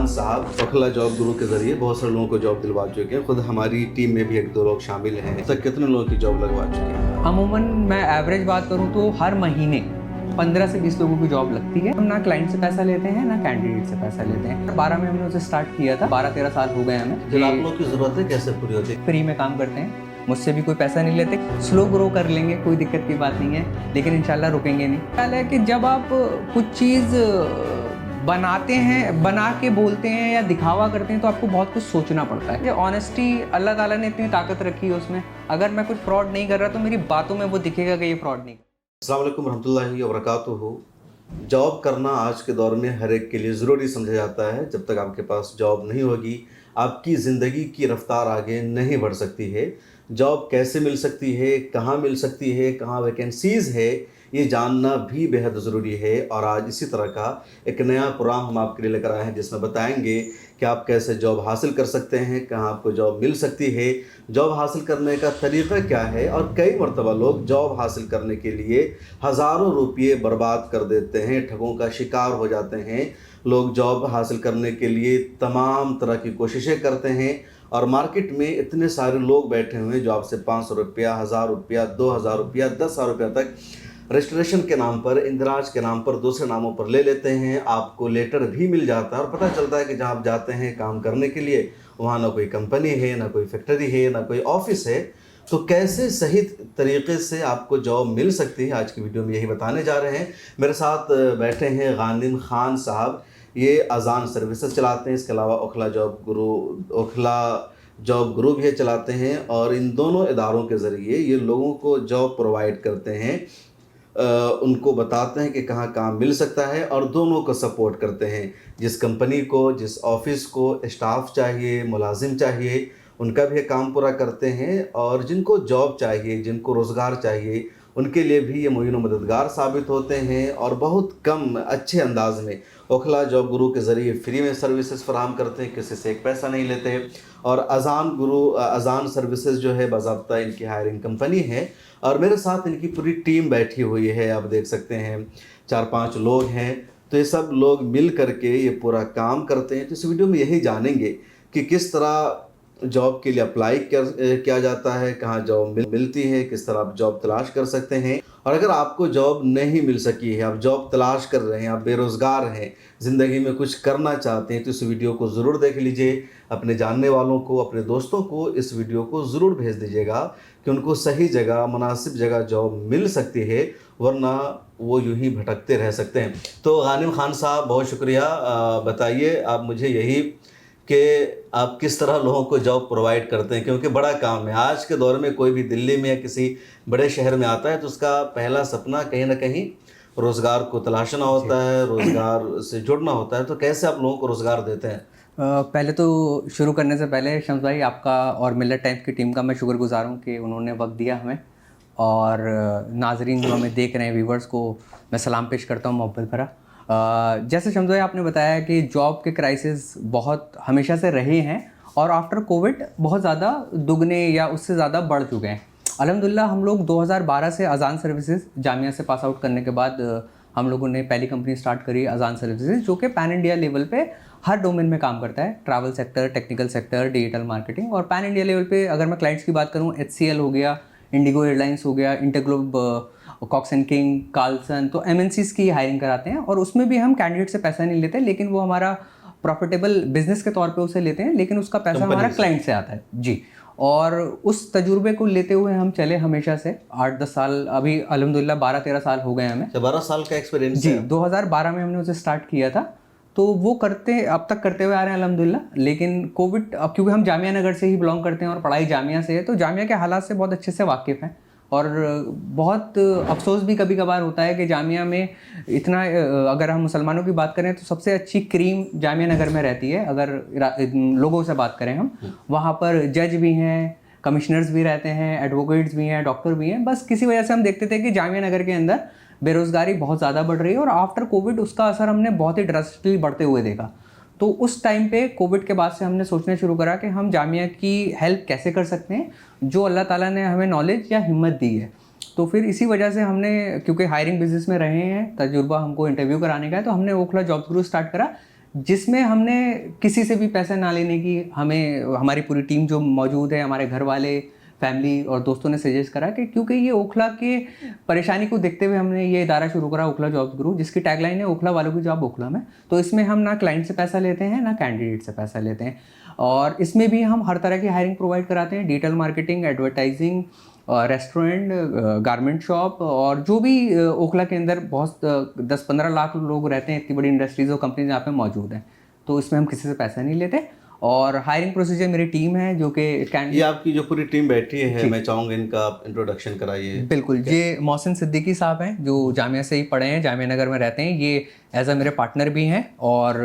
साहब ओखला जॉब गुरु के जरिए बहुत सारे लोगों को जॉब दिलवा चुके हैं। खुद हमारी टीम में भी एक दो लोग शामिल हैं। अब तक कितने लोगों की जॉब लगवा चुके हैं? अमूमन मैं एवरेज बात करूं तो हर महीने 15 से 20 लोगों की जॉब लगती है। हम ना क्लाइंट से पैसा लेते हैं ना कैंडिडेट से पैसा लेते हैं। 12 में हमने उसे स्टार्ट किया था। 12-13 साल हो गए हमें। जब आप लोगों की जरूरत है कैसे पूरी होती है? फ्री में काम करते हैं, मुझसे भी कोई पैसा नहीं लेते। स्लो ग्रो कर लेंगे, कोई दिक्कत की बात नहीं है, लेकिन इंशाल्लाह रुकेंगे नहीं। ख्याल है कि जब आप कुछ चीज़ बनाते हैं, बना के बोलते हैं या दिखावा करते हैं तो आपको बहुत कुछ सोचना पड़ता है। ऑनेस्टी अल्लाह ताला ने इतनी ताकत रखी है उसमें, अगर मैं कुछ फ्रॉड नहीं कर रहा तो मेरी बातों में वो दिखेगा कि ये फ्रॉड नहीं। अस्सलाम वालेकुम रहमतुल्लाहि व बरकातुहू। जॉब करना आज के दौर में हर एक के लिए ज़रूरी समझा जाता है। जब तक आपके पास जॉब नहीं होगी आपकी ज़िंदगी की रफ्तार आगे नहीं बढ़ सकती है। जॉब कैसे मिल सकती है, कहाँ मिल सकती है, कहाँ वैकेंसीज़ है, ये जानना भी बेहद ज़रूरी है। और आज इसी तरह का एक नया प्रोग्राम हम आपके लिए लेकर आए हैं जिसमें बताएंगे कि आप कैसे जॉब हासिल कर सकते हैं, कहाँ आपको जॉब मिल सकती है, जॉब हासिल करने का तरीक़ा क्या है। और कई मरतबा लोग जॉब हासिल करने के लिए हज़ारों रुपये बर्बाद कर देते हैं, ठगों का शिकार हो जाते हैं। लोग जॉब हासिल करने के लिए तमाम तरह की कोशिशें करते हैं और मार्केट में इतने सारे लोग बैठे हुए हैं जो आपसे 500 रुपया, 1000 रुपया, 2000 रुपया, 10,000 रुपया तक रजिस्ट्रेशन के नाम पर, इंदिराज के नाम पर, दूसरे नामों पर ले लेते हैं। आपको लेटर भी मिल जाता है और पता चलता है कि जहाँ आप जाते हैं काम करने के लिए वहाँ ना कोई कंपनी है, ना कोई फैक्ट्री है, ना कोई ऑफिस है। तो कैसे सही तरीके से आपको जॉब मिल सकती है, आज की वीडियो में यही बताने जा रहे हैं। मेरे साथ बैठे हैं गानिम खान साहब, ये अजान सर्विसेज चलाते हैं। इसके अलावा ओखला जॉब गुरु भी चलाते हैं और इन दोनों इदारों के ज़रिए ये लोगों को जॉब प्रोवाइड करते हैं। उनको बताते हैं कि कहाँ काम मिल सकता है और दोनों को सपोर्ट करते हैं। जिस कंपनी को, जिस ऑफिस को स्टाफ चाहिए, मुलाजिम चाहिए, उनका भी काम पूरा करते हैं। और जिनको जॉब चाहिए, जिनको रोज़गार चाहिए, उनके लिए भी ये मुईन मददगार साबित होते हैं। और बहुत कम अच्छे अंदाज में ओखला जॉब गुरु के ज़रिए फ्री में सर्विसेज फराहम करते हैं, किसी से एक पैसा नहीं लेते। और अजान सर्विसेज जो है बाज़ाब्ता इनकी हायरिंग कंपनी है और मेरे साथ इनकी पूरी टीम बैठी हुई है। आप देख सकते हैं 4-5 लोग हैं। तो ये सब लोग मिल करके ये पूरा काम करते हैं। तो इस वीडियो में यही जानेंगे कि किस तरह जॉब के लिए अप्लाई किया जाता है, कहाँ जॉब मिलती है, किस तरह आप जॉब तलाश कर सकते हैं। और अगर आपको जॉब नहीं मिल सकी है, आप जॉब तलाश कर रहे हैं, आप बेरोज़गार हैं, ज़िंदगी में कुछ करना चाहते हैं, तो इस वीडियो को ज़रूर देख लीजिए। अपने जानने वालों को, अपने दोस्तों को इस वीडियो को ज़रूर भेज दीजिएगा कि उनको सही जगह, मुनासिब जगह जॉब मिल सकती है, वरना वो यूं ही भटकते रह सकते हैं। तो गानिम खान साहब बहुत शुक्रिया। बताइए आप मुझे यही कि आप किस तरह लोगों को जॉब प्रोवाइड करते हैं, क्योंकि बड़ा काम है। आज के दौर में कोई भी दिल्ली में या किसी बड़े शहर में आता है तो उसका पहला सपना कहीं ना कहीं रोज़गार को तलाशना होता है, रोज़गार से जुड़ना होता है। तो कैसे आप लोगों को रोज़गार देते हैं? पहले तो शुरू करने से पहले शम्स भाई आपका और मिलत टाइम्स की टीम का मैं शुक्रगुजार हूँ कि उन्होंने वक्त दिया हमें। और नाजरीन जो हमें देख रहे हैं, व्यूवर्स को मैं सलाम पेश करता हूँ मोहब्बत भरा। जैसे शम्स भाई आपने बताया कि जॉब के क्राइसिस बहुत हमेशा से रहे हैं और आफ्टर कोविड बहुत ज़्यादा दुगने या उससे ज़्यादा बढ़ चुके हैं। अल्हम्दुलिल्लाह हम लोग 2012 से अजान सर्विसेज जामिया से पास आउट करने के बाद हम लोगों ने पहली कंपनी स्टार्ट करी अजान सर्विसेज, जो कि पैन इंडिया लेवल पे हर डोमेन में काम करता है। Travel sector, technical sector, digital marketing. और पैन इंडिया लेवल पे अगर मैं क्लाइंट्स की बात करूँ, HCL हो गया, इंडिगो एयरलाइंस हो गया, InterGlobe, Cox and Kings, Carlson, तो MNCs की हायरिंग कराते हैं। और उसमें भी हम कैंडिडेट से पैसा नहीं लेते, लेकिन वो हमारा प्रॉफिटेबल बिजनेस के तौर पे उसे लेते हैं, लेकिन उसका पैसा हमारा क्लाइंट से आता है जी। और उस तजुर्बे को लेते हुए हम चले हमेशा से 8-10 साल, अभी अल्हम्दुलिल्लाह 12-13 साल हो गए हमें। 12 साल का एक्सपीरियंस जी, 2012 में हमने उसे स्टार्ट किया था, तो वो अब तक करते हुए आ रहे हैं अल्हम्दुलिल्लाह। लेकिन कोविड, अब क्योंकि हम जामिया नगर से ही बिलोंग करते हैं और पढ़ाई जामिया से है, तो जामिया के हालात से बहुत अच्छे से वाकिफ़ हैं। और बहुत अफसोस भी कभी कभार होता है कि जामिया में इतना, अगर हम मुसलमानों की बात करें तो सबसे अच्छी क्रीम जामिया नगर में रहती है। अगर लोगों से बात करें हम, वहाँ पर जज भी हैं, कमिश्नर्स भी रहते हैं, एडवोकेट्स भी हैं, डॉक्टर भी हैं। बस किसी वजह से हम देखते थे कि जामिया नगर के अंदर बेरोज़गारी बहुत ज़्यादा बढ़ रही है और आफ्टर कोविड उसका असर हमने बहुत ही ड्रास्टिकली बढ़ते हुए देखा। तो उस टाइम पे कोविड के बाद से हमने सोचना शुरू करा कि हम जामिया की हेल्प कैसे कर सकते हैं, जो अल्लाह ताला ने हमें नॉलेज या हिम्मत दी है। तो फिर इसी वजह से हमने, क्योंकि हायरिंग बिजनेस में रहे हैं, तजुर्बा हमको इंटरव्यू कराने का है, तो हमने ओखला जॉब गुरु स्टार्ट करा, जिसमें हमने किसी से भी पैसा ना लेने की, हमें हमारी पूरी टीम जो मौजूद है, हमारे घर वाले, फैमिली और दोस्तों ने सजेस्ट करा कि क्योंकि ये ओखला के परेशानी को देखते हुए हमने ये इदारा शुरू करा ओखला जॉब्स गुरु, जिसकी टैगलाइन है ओखला वालों की जॉब ओखला में। तो इसमें हम ना क्लाइंट से पैसा लेते हैं ना कैंडिडेट से पैसा लेते हैं, और इसमें भी हम हर तरह की हायरिंग प्रोवाइड कराते हैं, digital marketing, advertising, restaurant, garment shop, और जो भी ओखला के अंदर बहुत 10-15 लाख लोग रहते हैं, इतनी बड़ी इंडस्ट्रीज और कंपनीज यहाँ पे मौजूद हैं। तो इसमें हम किसी से पैसा नहीं लेते। और हायरिंग प्रोसीजर मेरी टीम है जो कि ये आपकी जो पूरी टीम बैठी है, मैं चाहूँगा इनका आप इंट्रोडक्शन कराइए। बिल्कुल, ये मोहसिन सिद्दीकी साहब हैं जो जामिया से ही पढ़े हैं, जामिया नगर में रहते हैं। ये एज अ मेरे पार्टनर भी हैं, और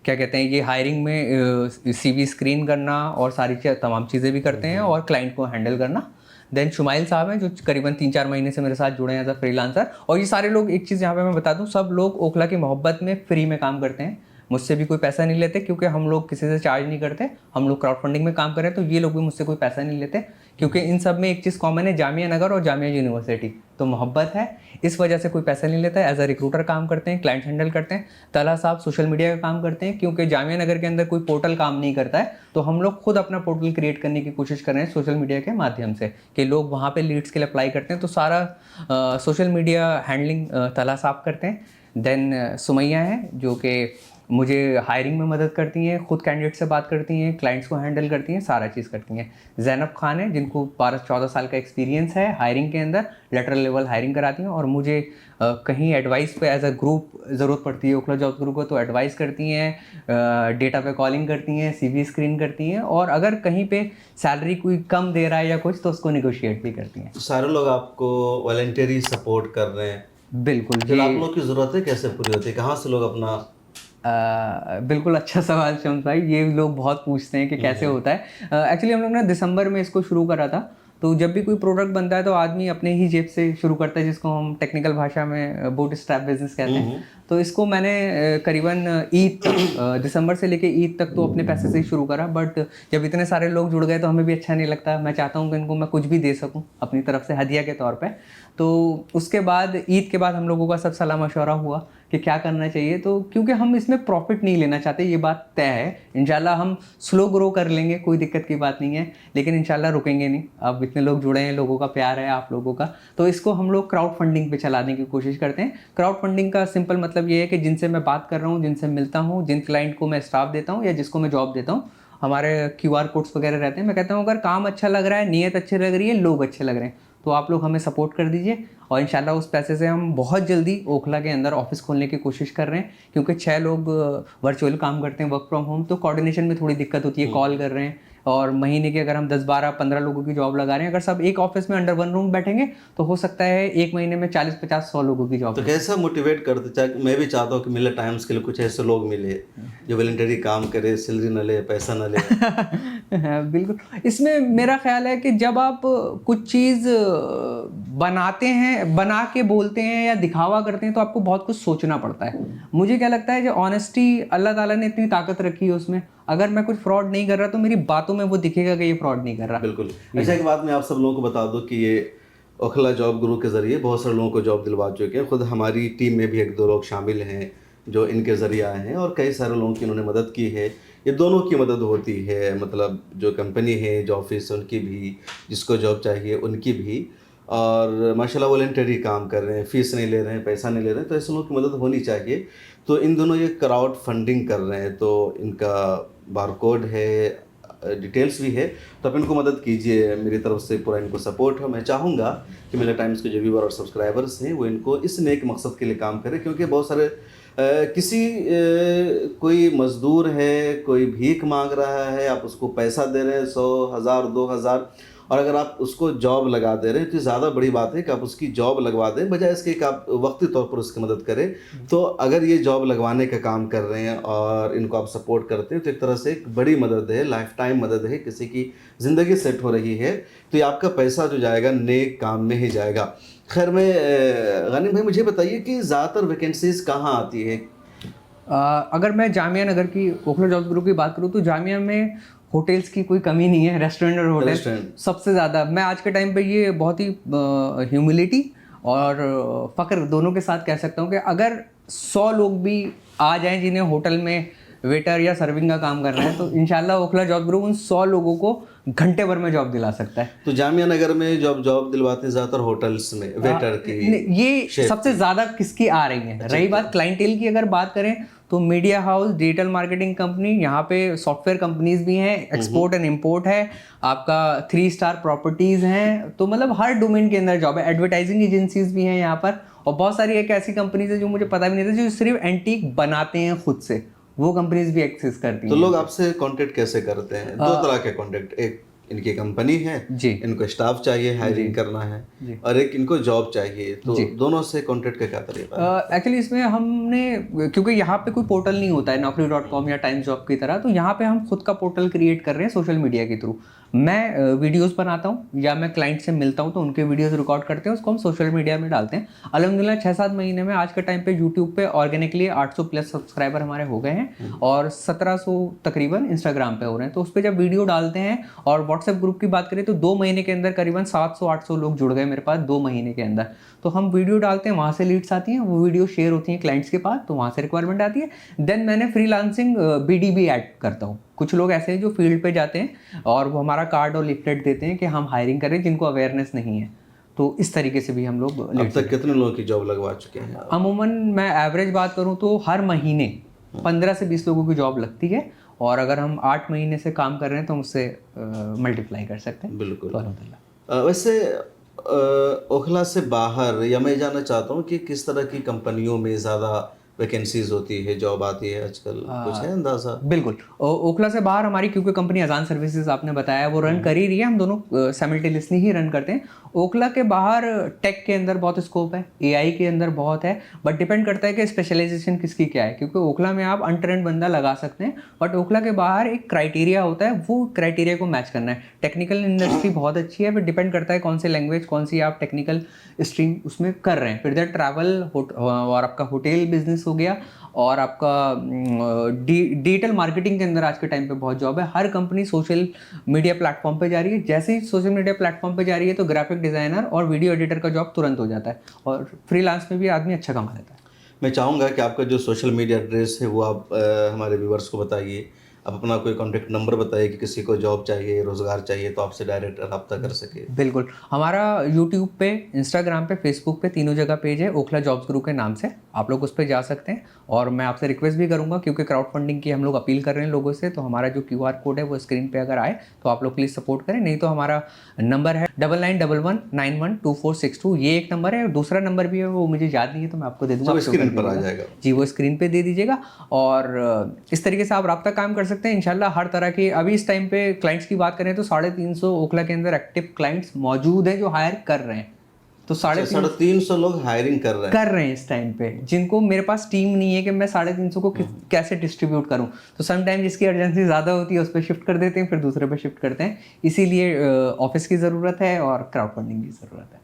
क्या कहते हैं, ये हायरिंग में CV स्क्रीन करना और सारी तमाम चीज़ें भी करते हैं, और क्लाइंट को हैंडल करना। देन शुमाइल साहब हैं जो करीबन 3-4 महीने से मेरे साथ जुड़े हैं एज अ फ्रीलांसर। और ये सारे लोग, एक चीज़ यहाँ पे मैं बता दूँ, सब लोग ओखला की मोहब्बत में फ्री में काम करते हैं, मुझसे भी कोई पैसा नहीं लेते, क्योंकि हम लोग किसी से चार्ज नहीं करते। हम लोग क्राउड फंडिंग में काम कर रहे हैं, तो ये लोग भी मुझसे कोई पैसा नहीं लेते, क्योंकि इन सब में एक चीज़ कॉमन है, जामिया नगर और जामिया यूनिवर्सिटी, तो मोहब्बत है, इस वजह से कोई पैसा नहीं लेता है। एज अ रिक्रूटर काम करते हैं, क्लाइंट हैंडल करते हैं। तला साहब सोशल मीडिया का काम करते हैं, क्योंकि जामिया नगर के अंदर कोई पोर्टल काम नहीं करता है, तो हम लोग खुद अपना पोर्टल क्रिएट करने की कोशिश कर रहे हैं सोशल मीडिया के माध्यम से, कि लोग वहाँ पे लीड्स के लिए अप्लाई करते हैं। तो सारा सोशल मीडिया हैंडलिंग तला साहब करते हैं। देन सुमैया है जो कि मुझे हायरिंग में मदद करती हैं, खुद कैंडिडेट से बात करती हैं, क्लाइंट्स को हैंडल करती हैं, सारा चीज़ करती हैं। जैनब खान है जिनको 12-14 साल का एक्सपीरियंस है हायरिंग के अंदर, लेटरल लेवल हायरिंग कराती हैं, और मुझे कहीं एडवाइस पे एज अ ग्रुप ज़रूरत पड़ती है ओखला जॉब्स ग्रुप को, तो एडवाइस करती हैं, डेटा पे कॉलिंग करती हैं, CV स्क्रीन करती हैं, और अगर कहीं पे सैलरी कोई कम दे रहा है या कुछ, तो उसको निगोशिएट भी करती हैं। तो सारे लोग आपको वॉलंटियरी सपोर्ट कर रहे हैं। बिल्कुल। जब आप लोग की ज़रूरत है कैसे पूरी होती है, कहाँ से लोग अपना बिल्कुल अच्छा सवाल शम्स भाई, ये लोग बहुत पूछते हैं कि कैसे होता है। एक्चुअली हम लोग ना दिसंबर में इसको शुरू करा था। तो जब भी कोई प्रोडक्ट बनता है तो आदमी अपने ही जेब से शुरू करता है, जिसको हम टेक्निकल भाषा में बूट स्ट्रैप बिजनेस कहते हैं। तो इसको मैंने करीबन ईद तक, दिसंबर से लेके ईद तक तो अपने पैसे से ही शुरू करा। बट जब इतने सारे लोग जुड़ गए तो हमें भी अच्छा नहीं लगता। मैं चाहता हूँ कि इनको मैं कुछ भी दे सकूँ अपनी तरफ से हदिया के तौर पे। तो उसके बाद ईद के बाद हम लोगों का सब सलाह मशवरा हुआ कि क्या करना चाहिए। तो क्योंकि हम इसमें प्रॉफिट नहीं लेना चाहते, ये बात तय है। इंशाल्लाह हम स्लो ग्रो कर लेंगे, कोई दिक्कत की बात नहीं है, लेकिन इंशाल्लाह रुकेंगे नहीं। अब इतने लोग जुड़े हैं, लोगों का प्यार है आप लोगों का, तो इसको हम लोग क्राउड फंडिंग पे चलाने की कोशिश करते हैं। क्राउड फंडिंग का सिंपल मतलब ये है कि जिनसे मैं बात कर रहा हूँ, जिनसे मिलता हूँ, जिन क्लाइंट को मैं स्टाफ देता हूँ या जिसको मैं जॉब देता हूँ, हमारे QR कोड्स वगैरह रहते हैं। मैं कहता हूँ अगर काम अच्छा लग रहा है, नीयत अच्छी लग रही है, लोग अच्छे लग रहे हैं, तो आप लोग हमें सपोर्ट कर दीजिए, और इंशाल्लाह उस पैसे से हम बहुत जल्दी ओखला के अंदर ऑफिस खोलने की कोशिश कर रहे हैं। क्योंकि 6 लोग वर्चुअल काम करते हैं, वर्क फ्रॉम होम, तो कोऑर्डिनेशन में थोड़ी दिक्कत होती है। कॉल कर रहे हैं, और महीने के अगर हम 10-12-15 लोगों की जॉब लगा रहे हैं, अगर सब एक ऑफिस में अंडर वन रूम बैठेंगे तो हो सकता है एक महीने में 40-50-100 लोगों की जॉब। तो कैसा मोटिवेट करते, चाहे मैं भी चाहता हूँ कि मिले टाइम्स के लिए कुछ ऐसे लोग मिले जो वॉलंटरी काम करे, सैलरी न ले, पैसा न ले। बिल्कुल, इसमें मेरा ख्याल है कि जब आप कुछ चीज़ बनाते हैं, बना के बोलते हैं या दिखावा करते हैं, तो आपको बहुत कुछ सोचना पड़ता है। मुझे क्या लगता है कि ऑनेस्टी, अल्लाह ताला ने इतनी ताकत रखी है उसमें, अगर मैं कुछ फ्रॉड नहीं कर रहा तो मेरी बातों में वो दिखेगा कि ये फ्रॉड नहीं कर रहा। बिल्कुल। अच्छा, एक बात मैं आप सब लोगों को बता दूं कि ये ओखला जॉब गुरु के ज़रिए बहुत सारे लोगों को जॉब दिलवा चुके हैं। खुद हमारी टीम में भी 1-2 लोग शामिल हैं जो इनके ज़रिए आए हैं, और कई सारे लोगों की इन्होंने मदद की है। ये दोनों की मदद होती है, मतलब जो कंपनी है, जो ऑफिस है, उनकी भी, जिसको जॉब चाहिए उनकी भी। और माशाल्लाह वॉलंटरी काम कर रहे हैं, फ़ीस नहीं ले रहे हैं, पैसा नहीं ले रहे हैं, तो ऐसे लोगों की मदद होनी चाहिए। तो इन दोनों ये क्राउड फंडिंग कर रहे हैं, तो इनका बारकोड है, डिटेल्स भी है, तो आप इनको मदद कीजिए। मेरी तरफ से पूरा इनको सपोर्ट है। मैं चाहूँगा कि मेरे टाइम्स के जो व्यूअर और सब्सक्राइबर्स हैं वो इनको इस नेक मकसद के लिए काम करें, क्योंकि बहुत सारे कोई मज़दूर है, कोई भीख मांग रहा है, आप उसको पैसा दे रहे हैं 100, 1000, 2000, और अगर आप उसको जॉब लगा दे रहे हैं तो ज़्यादा बड़ी बात है कि आप उसकी जॉब लगवा दें, बजाय इसके कि आप वक्ती तौर पर उसकी मदद करें। तो अगर ये जॉब लगवाने का काम कर रहे हैं और इनको आप सपोर्ट करते हैं, तो एक तरह से एक बड़ी मदद है, लाइफ टाइम मदद है, किसी की ज़िंदगी सेट हो रही है, तो ये आपका पैसा जो जाएगा नेक काम में ही जाएगा। खैर, मैं गनीम भाई मुझे बताइए कि ज़्यादातर वैकेंसीज़ कहाँ आती है? अगर मैं जामिया नगर की ओखला जॉब्स ग्रुप की बात करूँ तो जामिया में होटल्स की कोई कमी नहीं है, रेस्टोरेंट और होटल सबसे ज़्यादा। मैं आज के टाइम पे ये बहुत ही ह्यूमिलिटी और फ़ख्र दोनों के साथ कह सकता हूँ कि अगर 100 लोग भी आ जाएं जिन्हें होटल में वेटर या सर्विंग का काम कर रहे हैं, तो इंशाल्लाह ओखला जॉब ग्रुप उन 100 लोगों को घंटे भर में जॉब दिला सकता है। तो जामिया नगर में जॉब दिलवाते हैं ज़्यादातर होटल्स में वेटर की। ये सबसे ज़्यादा किसकी आ रही है। रही बात क्लाइंटेल की, अगर बात करें तो media house, digital marketing company, यहाँ पे सॉफ्टवेयर कंपनीज भी हैं, एक्सपोर्ट एंड इंपोर्ट है, आपका 3 स्टार प्रॉपर्टीज़ हैं, तो मतलब हर डोमेन के अंदर जॉब है। एडवर्टाइजिंग एजेंसीज भी हैं यहाँ पर, और बहुत सारी एक ऐसी कंपनीज है जो मुझे पता भी नहीं था जो सिर्फ एंटीक बनाते हैं खुद से, वो कंपनीज भी एक्सेस करती हैं। तो लोग आपसे कांटेक्ट कैसे करते हैं? 2 तरह के कांटेक्ट, एक इनकी कंपनी है जी, इनको स्टाफ चाहिए, हायरिंग करना है, और एक इनको जॉब चाहिए, तो दोनों से कांटेक्ट का क्या तरीका है? एक्चुअली इसमें हमने, क्योंकि यहाँ पे कोई पोर्टल नहीं होता है naukri.com या टाइम्स जॉब की तरह, तो यहाँ पे हम खुद का पोर्टल क्रिएट कर रहे हैं सोशल मीडिया के थ्रू। मैं वीडियोस बनाता हूँ या मैं क्लाइंट से मिलता हूँ तो उनके वीडियोस रिकॉर्ड करते हैं, उसको हम सोशल मीडिया में डालते हैं। अल्हम्दुलिल्लाह 6-7 महीने में आज के टाइम पे यूट्यूब पे ऑर्गेनिकली 800 प्लस सब्सक्राइबर हमारे हो गए हैं, और 1700 तकरीबन इंस्टाग्राम पे हो रहे हैं। तो उस पर जब वीडियो डालते हैं, और व्हाट्सएप ग्रुप की बात करें तो 2 महीने के अंदर करीबन 700-800 लोग जुड़ गए मेरे पास 2 महीने के अंदर। तो हम वीडियो डालते हैं, वहाँ से लीड्स आती हैं, वो वीडियो शेयर होती हैं क्लाइंट्स के पास, तो वहाँ से रिक्वायरमेंट आती है। देन मैंने फ्रीलांसिंग BD ऐड करता हूँ। कुछ लोग ऐसे हैं जो फील्ड पे जाते हैं और वो हमारा कार्ड और लिफलेट देते हैं कि हम हायरिंग कर रहे हैं, जिनको अवेयरनेस नहीं है, तो इस तरीके से भी हम लोग। अब तक कितने लोगों की जॉब लगवा चुके हैं? अमूमन मैं एवरेज बात करूँ तो हर महीने 15 से 20 लोगों की जॉब लगती है, और अगर हम 8 महीने से काम कर रहे हैं तो उससे मल्टीप्लाई कर सकते हैं। बिल्कुल। तो वैसे ओखला से बाहर, या मैं जानना चाहता हूँ कि किस तरह की कंपनियों में ज़्यादा वैकेंसीज होती है, जॉब आती है आजकल, कुछ है अंदाज़ा? बिल्कुल। ओखला से बाहर हमारी, क्योंकि कंपनी अजान सर्विसेज आपने बताया वो रन कर ही रही है, हम दोनों साइमल्टेनियसली ही रन करते हैं। ओखला के बाहर टेक के अंदर बहुत स्कोप है, AI के अंदर बहुत है, बट डिपेंड करता है कि स्पेशलाइजेशन किसकी क्या है, क्योंकि ओखला में आप अनट्रेंड बंदा लगा सकते हैं, बट ओखला के बाहर एक क्राइटेरिया होता है, वो क्राइटेरिया को मैच करना है। टेक्निकल इंडस्ट्री बहुत अच्छी है, बट डिपेंड करता है कौन सी लैंग्वेज, कौन सी आप टेक्निकल स्ट्रीम उसमें कर रहे हैं। फिर इधर ट्रैवल और आपका होटल बिजनेस हो गया, और आपका डिजिटल मार्केटिंग के अंदर आज के टाइम पे बहुत जॉब है। हर कंपनी सोशल मीडिया प्लेटफॉर्म पे जा रही है, जैसे ही सोशल मीडिया प्लेटफॉर्म पे जा रही है तो ग्राफिक डिज़ाइनर और वीडियो एडिटर का जॉब तुरंत हो जाता है, और फ्रीलांस में भी आदमी अच्छा कमा लेता है। मैं चाहूँगा कि आपका जो सोशल मीडिया एड्रेस है वो आप हमारे व्यूवर्स को बताइए। आप अपना कोई कॉन्टैक्ट नंबर बताइए कि किसी को जॉब चाहिए, रोज़गार चाहिए, तो आपसे डायरेक्ट रब्ता कर सके। बिल्कुल। हमारा यूट्यूब पे, इंस्टाग्राम पे, फेसबुक पे, तीनों जगह पेज है ओखला जॉब्स ग्रुप के नाम से, आप लोग उस पर जा सकते हैं। और मैं आपसे रिक्वेस्ट भी करूंगा, क्योंकि क्राउड फंडिंग की हम लोग अपील कर रहे हैं लोगों से, तो हमारा जो QR कोड है वो स्क्रीन पे अगर आए तो आप लोग प्लीज़ सपोर्ट करें। नहीं तो हमारा नंबर है 9911912462, ये एक नंबर है। दूसरा नंबर भी है, वो मुझे याद नहीं है, तो मैं आपको दे दूँगा, स्क्रीन पर आ जाएगा जी, वो स्क्रीन पे दे दीजिएगा। और इस तरीके से आप रब्ता काम कर सकते हैं इंशाल्लाह। हर तरह की, अभी इस टाइम पे क्लाइंट्स की बात करें तो 350 ओखला के अंदर एक्टिव क्लाइंट्स मौजूद हैं जो हायर कर रहे हैं। तो 350 लोग हायरिंग कर रहे हैं इस टाइम पे, जिनको मेरे पास टीम नहीं है कि मैं 350 को कैसे डिस्ट्रीब्यूट करूं। तो समटाइम जिसकी अर्जेंसी ज़्यादा होती है उस पर शिफ्ट कर देते हैं, फिर दूसरे पे शिफ्ट करते हैं। इसीलिए ऑफिस की ज़रूरत है और क्राउड फंडिंग की ज़रूरत है।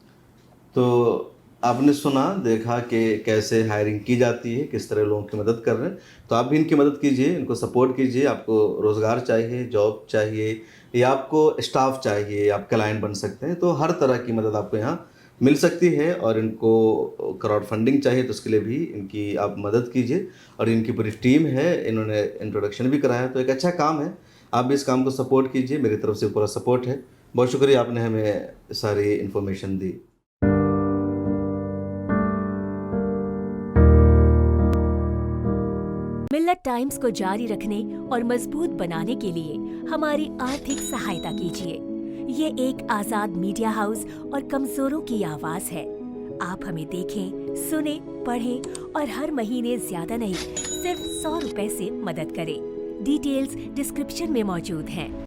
तो आपने सुना, देखा कि कैसे हायरिंग की जाती है, किस तरह लोगों की मदद कर रहे हैं, तो आप भी इनकी मदद कीजिए, इनको सपोर्ट कीजिए। आपको रोज़गार चाहिए, जॉब चाहिए, या आपको स्टाफ चाहिए, आप क्लाइंट बन सकते हैं, तो हर तरह की मदद आपको यहाँ मिल सकती है। और इनको क्राउड फंडिंग चाहिए तो उसके लिए भी इनकी आप मदद कीजिए। और इनकी पूरी टीम है, इन्होंने इंट्रोडक्शन भी कराया, तो एक अच्छा काम है, आप भी इस काम को सपोर्ट कीजिए। मेरी तरफ से पूरा सपोर्ट है। बहुत शुक्रिया, आपने हमें सारी इन्फॉर्मेशन दी। मिल्लत टाइम्स को जारी रखने और मजबूत बनाने के लिए हमारी आर्थिक सहायता कीजिए। ये एक आजाद मीडिया हाउस और कमजोरों की आवाज है। आप हमें देखें, सुने, पढ़ें और हर महीने ज्यादा नहीं, सिर्फ 100 रुपए से मदद करें। डिटेल्स डिस्क्रिप्शन में मौजूद हैं।